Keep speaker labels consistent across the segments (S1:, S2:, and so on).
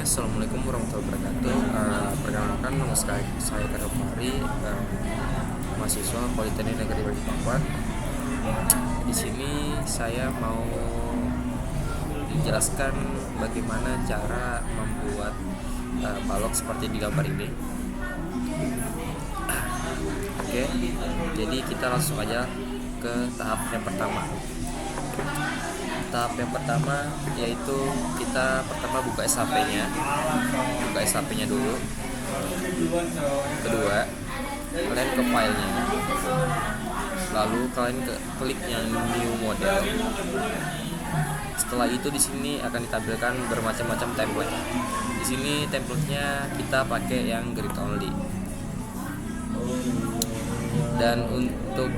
S1: Assalamualaikum warahmatullahi wabarakatuh. Perkenalkan, nama saya Kadok Fahri, mahasiswa Politeknik Negeri Balikpapan. Di sini saya mau menjelaskan bagaimana cara membuat balok seperti di gambar ini. Oke, jadi kita langsung aja ke tahap yang pertama. Tahap yang pertama yaitu kita pertama buka SHP-nya dulu. Kedua, kalian ke filenya, lalu kalian klik yang new model. Setelah itu di sini akan ditampilkan bermacam-macam template. Di sini template-nya kita pakai yang grid only. Dan untuk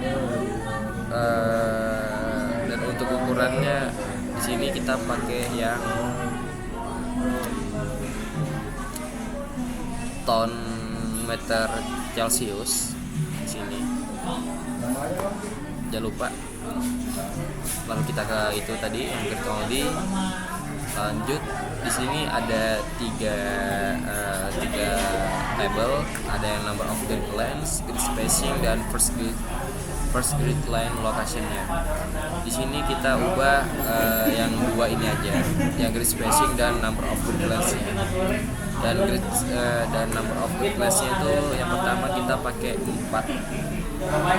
S1: ukurannya di sini kita pakai yang ton meter Celcius di sini. Jangan lupa. Lalu kita ke itu tadi yang grid only. Lanjut, di sini ada tiga label, ada yang number of grid lines, grid spacing, dan first grid line location-nya. Di sini kita ubah yang dua ini aja, yang grid spacing dan number of grid lines-nya. Dan number of grid lines-nya itu yang pertama kita pakai 4.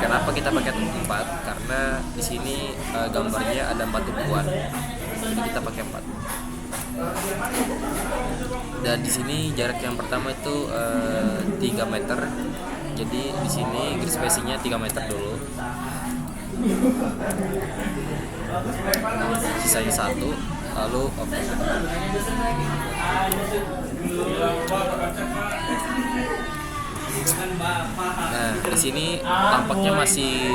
S1: Kenapa kita pakai 4? Karena di sini gambarnya ada 4 tumpuan. Jadi kita pakai 4. Dan di sini jarak yang pertama itu 3 meter. Jadi di sini grid spacing-nya 3 meter dulu. Sisanya 1, lalu oke. Nah, di sini tampaknya masih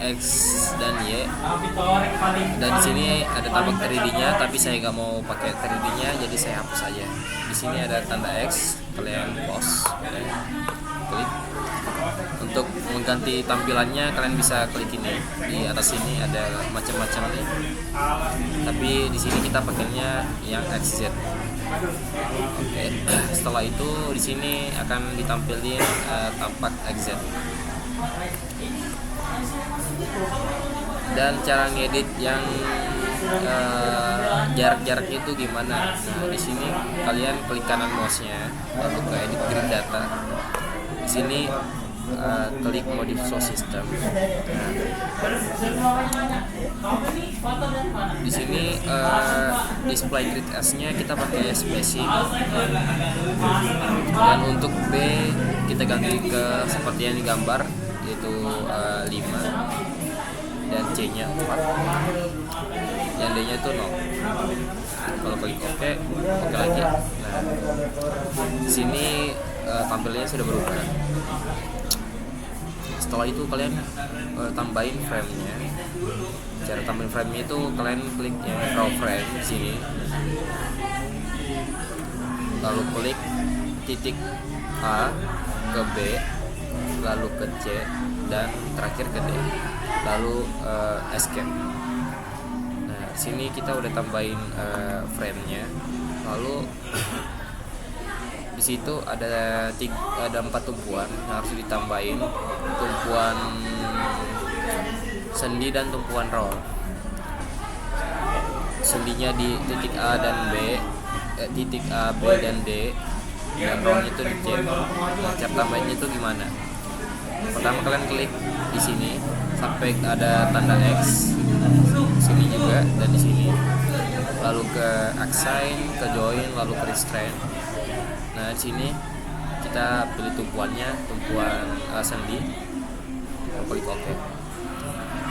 S1: X dan Y. Dan di sini ada tampak 3D-nya, tapi saya nggak mau pakai 3D-nya, jadi saya hapus aja. Di sini ada tanda X, kalian pause, klik. Untuk mengganti tampilannya kalian bisa klik ini. Di atas ini ada macam-macam nih. Tapi di sini kita pakainya yang XZ. Oke. Setelah itu di sini akan ditampilin tampak XZ. Dan cara ngedit yang jarak-jaraknya itu gimana? Nah, di sini kalian klik kanan mouse-nya, lalu ke edit grid data. Di sini klik modif source system. Di sini display grid S-nya kita pakai spacing. Dan untuk B kita ganti ke seperti yang digambar, yaitu 5, dan C-nya 4, yang D-nya itu 0. Kalau klik oke lagi. Nah, di sini tampilannya sudah berubah. Setelah itu kalian tambahin frame-nya. Cara tambahin frame-nya itu kalian klik yang raw frame di sini. Lalu klik titik A ke B, lalu ke C, dan terakhir ke D. Lalu escape. Nah, di sini kita udah tambahin frame-nya. Lalu di situ ada 4 tumpuan yang harus ditambahin, tumpuan sendi dan tumpuan roll. Sendinya di titik A dan B, titik A, B dan D, dan rollnya itu di C. Nah, cara tambahinnya itu gimana? Pertama kalian klik di sini sampai ada tanda X, sini juga, dan di sini. Lalu ke assign, ke join, lalu ke restrain. Nah, di sini kita pilih tumpuan sendi. Klik oke.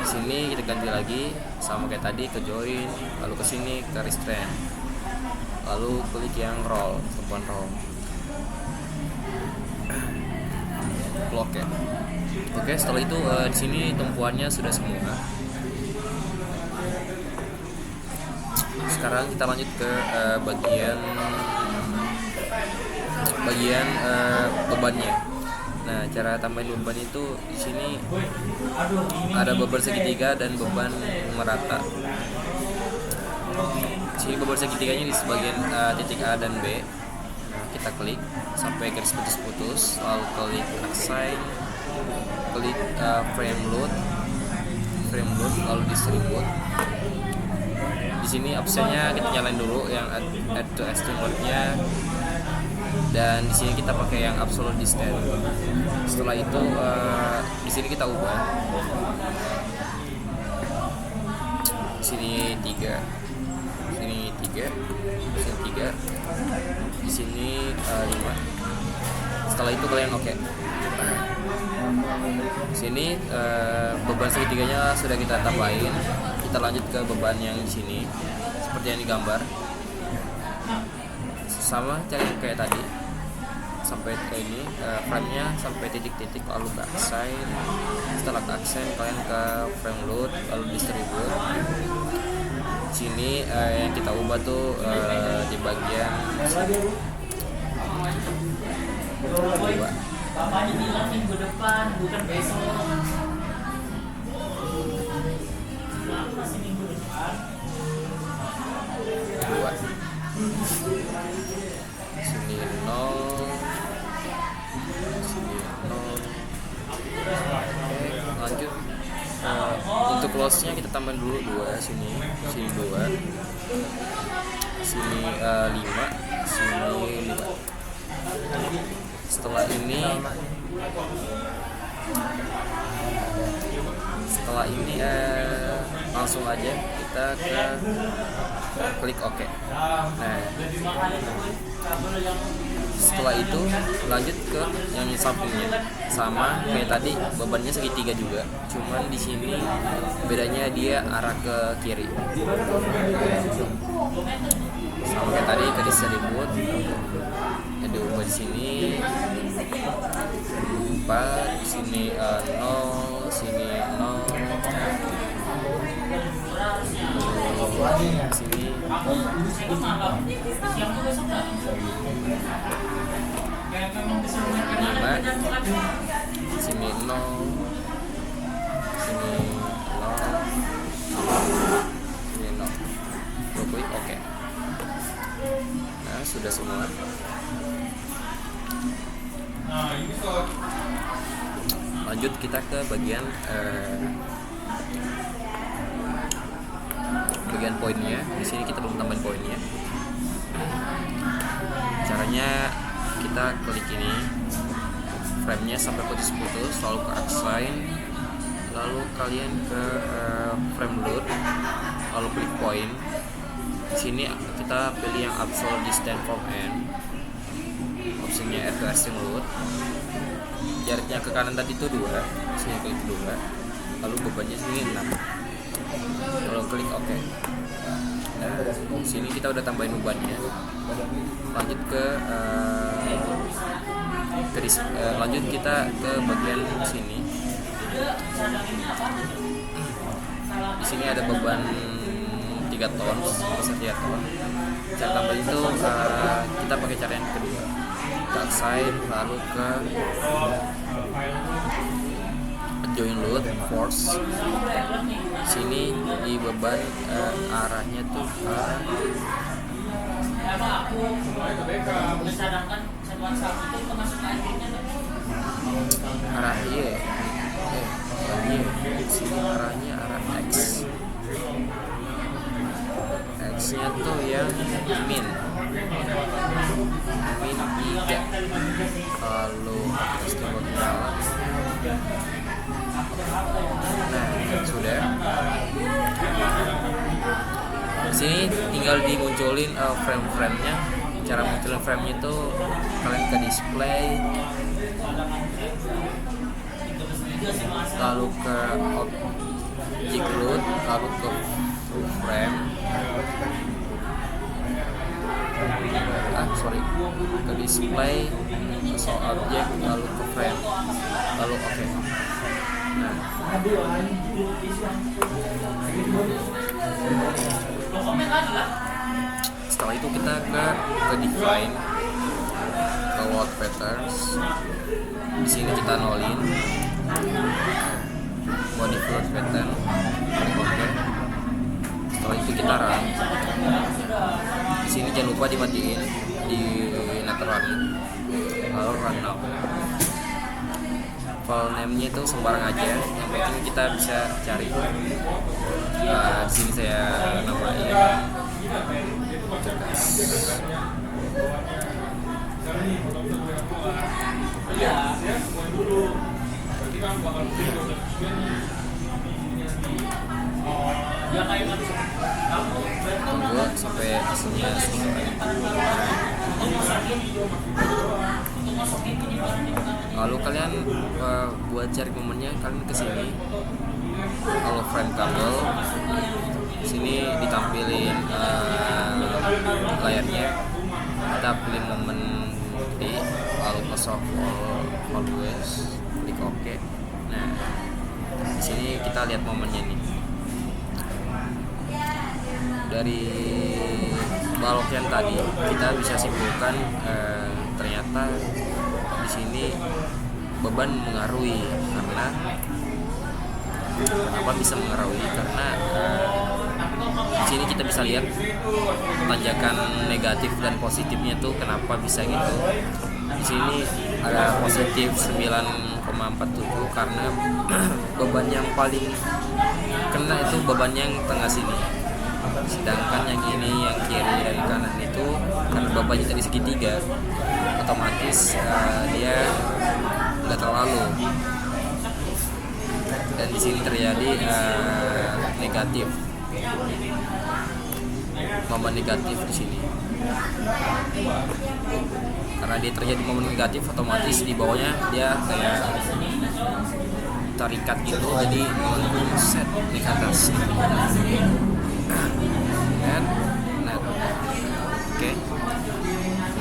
S1: Di sini kita ganti lagi sama kayak tadi, ke join, lalu ke sini ke restrain. Lalu klik yang roll, tumpuan roll. Oke. Oke, setelah itu di sini tumpuannya sudah semua. Sekarang kita lanjut ke bagian bebannya. Nah, cara tambahin beban itu di sini ada beban segitiga dan beban merata. Sini beban segitiganya di sebagian titik A dan B. Nah, kita klik sampai garis putus-putus, lalu klik assign, klik frame load, lalu distribute. Di sini optionnya kita nyalain dulu yang add to extreme load-nya, dan di sini kita pakai yang absolute distance. Setelah itu di sini kita ubah. Di sini 3, sini 3, sini 3, di sini 5. Setelah itu kalian oke. Sini beban segitiganya sudah kita tambahin. Kita lanjut ke beban yang di sini seperti yang digambar. Sama cara kayak tadi, sampai ke ini frame-nya sampai titik-titik, lalu ke assign. Setelah ke assign kalian ke frame load, lalu distribute. Sini yang kita ubah tuh di bagian ubah.
S2: Bapaknya bilang minggu depan, bukan besok. Masih minggu depan.
S1: 2. Sini 0. Sini 0. Oke, lanjut. Untuk loss-nya kita tambahin dulu 2. Sini 2. Sini 5. Sini 5. Setelah ini langsung aja kita ke klik OK. Nah, setelah itu lanjut ke yang sampingnya, sama kayak tadi bebannya segitiga juga, cuman di sini bedanya dia arah ke kiri. Sama kayak tadi ke distribute, diubah di sini 4, sini 0, sini 0, sini 5, sini 0, sini 0, klik OK. Nah, sudah semua. Lanjut kita ke bagian poinnya. Di sini kita belum tambahin poinnya. Caranya kita klik ini, frame-nya sampai putus-putus, lalu ke assign, lalu kalian ke frame load, lalu klik point. Di sini kita pilih yang absolute distance from end. Optionnya add to extreme load. Jaraknya ke kanan tadi itu 2, sini klik 2, lalu bebannya sini 6, lalu klik OK. Nah, sini kita udah tambahin bebannya. Lanjut ke lanjut kita ke bagian sini. Di sini ada beban 3 ton, besar 3 ton. Cara tambah itu kita pakai cara yang kedua. Kita assign, lalu ke join load force. Sini di beban arahnya tuh arah Y. Sini arahnya arah X. X-nya tuh yang min 3. Lalu estimate jalan. Nah, sudah. Di sini tinggal dimunculin frame-frame-nya. Cara munculin frame-nya itu kalian ke display, lalu ke object load, lalu ke frame. Ke display, ke objek, lalu ke frame, lalu OK. Nah, setelah itu kita ke define, ke load patterns. Di sini kita nolin modify load pattern. Oke. Setelah itu kita run. jangan lupa dimatiin di netral lalu run now. File name-nya itu sembarang aja, yang penting kita bisa cari. Di sini saya namain tugas. Tunggu sampai hasilnya selesai. Lalu kalian buat cari momennya, kalian kesini kalau frame kabel sini ditampilin layarnya, kita pilih momen di lalu ke soft always, klik OK. Nah di sini kita lihat momennya nih. Dari balok yang tadi kita bisa simpulkan ternyata di sini beban mengaruhi. Karena kenapa bisa mengaruhi? Karena di sini kita bisa lihat tanjakan negatif dan positifnya tuh kenapa bisa gitu. Di sini ada positif 9,47 karena beban yang paling kena itu beban yang tengah sini. Sedangkan yang ini, yang kiri dan kanan itu karena bebannya dari segitiga, otomatis dia nggak terlalu. Dan di sini terjadi negatif, momen negatif di sini. Karena dia terjadi momen negatif, otomatis di bawahnya dia kayak tarikat gitu, jadi set di atas. Nah, oke.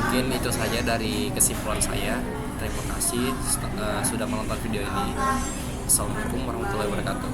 S1: Mungkin itu saja dari kesimpulan saya. Terima kasih sudah menonton video ini. Assalamualaikum warahmatullahi wabarakatuh.